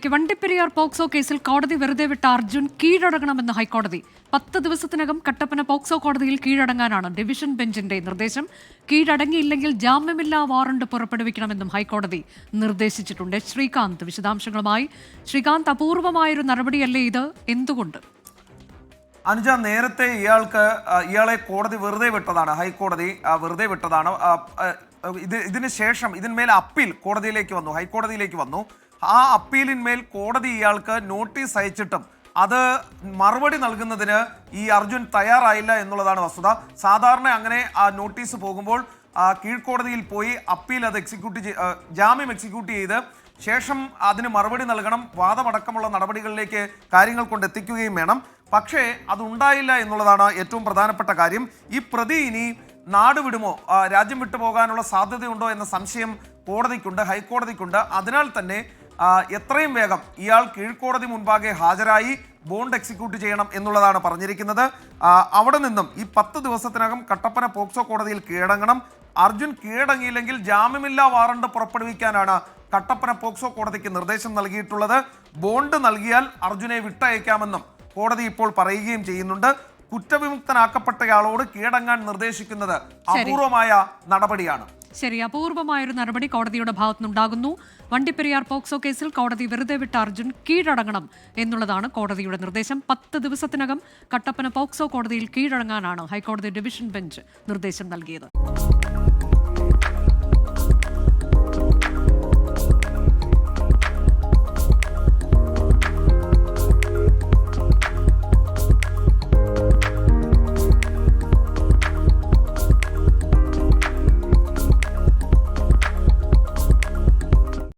Vandiperiyar POCSO കേസിൽ കോടതി വെറുതെ വിട്ട അർജുൻ കീഴടങ്ങണമെന്ന് ഹൈക്കോടതി 10 ദിവസത്തിനകം കട്ടപ്പന പോക്സോ കോടതിയിൽ കീഴടങ്ങാനാണ് ഡിവിഷൻ ബെഞ്ചിന്റെ നിർദ്ദേശം. കീഴടങ്ങിയില്ലെങ്കിൽ ജാമ്യമില്ലാ വാറണ്ട് പുറപ്പെടുവിക്കണമെന്നും ഹൈക്കോടതി നിർദ്ദേശിച്ചിട്ടുണ്ട്. ശ്രീകാന്ത് വിശദാംശങ്ങളുമായി. ശ്രീകാന്ത്, അപൂർവമായൊരു നടപടിയല്ലേ ഇത്? എന്തുകൊണ്ട്? അനുജ, നേരത്തെ ഇയാളെ കോടതി വെറുതെ വിട്ടതാണ്, ഹൈക്കോടതി വെറുതെ വിട്ടതാണ്. ഇതിന് ശേഷം ഇതിന്മേൽ അപ്പീൽ കോടതിയിലേക്ക് വന്നു, ഹൈക്കോടതിയിലേക്ക് വന്നു. ആ അപ്പീലിന്മേൽ കോടതി ഇയാൾക്ക് നോട്ടീസ് അയച്ചിട്ടും അത് മറുപടി നൽകുന്നതിന് ഈ അർജുൻ തയ്യാറായില്ല എന്നുള്ളതാണ് വസ്തുത. സാധാരണ അങ്ങനെ ആ നോട്ടീസ് പോകുമ്പോൾ കീഴ്ക്കോടതിയിൽ പോയി അപ്പീൽ അത് ജാമ്യം എക്സിക്യൂട്ട് ചെയ്ത് ശേഷം അതിന് മറുപടി നൽകണം. വാദമടക്കമുള്ള നടപടികളിലേക്ക് കാര്യങ്ങൾ കൊണ്ടെത്തിക്കുകയും വേണം. പക്ഷേ അതുണ്ടായില്ല എന്നുള്ളതാണ് ഏറ്റവും പ്രധാനപ്പെട്ട കാര്യം. ഈ പ്രതി ഇനി നാട് വിടുമോ, രാജ്യം വിട്ടു പോകാനുള്ള സാധ്യതയുണ്ടോ എന്ന സംശയം കോടതിക്കുണ്ട്, ഹൈക്കോടതിക്കുണ്ട്. അതിനാൽ തന്നെ എത്രയും വേഗം ഇയാൾ കീഴ്ക്കോടതി മുൻപാകെ ഹാജരായി ബോണ്ട് എക്സിക്യൂട്ട് ചെയ്യണം എന്നുള്ളതാണ് പറഞ്ഞിരിക്കുന്നത്. അവിടെ നിന്നും ഈ 10 ദിവസത്തിനകം കട്ടപ്പന പോക്സോ കോടതിയിൽ കീഴടങ്ങണം. അർജുൻ കീഴടങ്ങിയില്ലെങ്കിൽ ജാമ്യമില്ലാ വാറണ്ട് പുറപ്പെടുവിക്കാനാണ് കട്ടപ്പന പോക്സോ കോടതിക്ക് നിർദ്ദേശം നൽകിയിട്ടുള്ളത്. ബോണ്ട് നൽകിയാൽ അർജുനെ വിട്ടയക്കാമെന്നും കോടതി ഇപ്പോൾ പറയുകയും ചെയ്യുന്നുണ്ട്. കുറ്റവിമുക്തനാക്കപ്പെട്ടയാളോട് കീഴടങ്ങാൻ നിർദ്ദേശിക്കുന്നത് അപൂർവമായ നടപടിയാണ്. ശരി, അപൂർവമായൊരു നടപടി കോടതിയുടെ ഭാഗത്തുനിന്നുണ്ടാകുന്നു. വണ്ടിപ്പെരിയാർ പോക്സോ കേസിൽ കോടതി വെറുതെ വിട്ട അർജുൻ കീഴടങ്ങണം എന്നുള്ളതാണ് കോടതിയുടെ നിർദ്ദേശം. 10 ദിവസത്തിനകം കട്ടപ്പന പോക്സോ കോടതിയിൽ കീഴടങ്ങാനാണ് ഹൈക്കോടതി ഡിവിഷൻ ബെഞ്ച് നിർദ്ദേശം നൽകിയത്.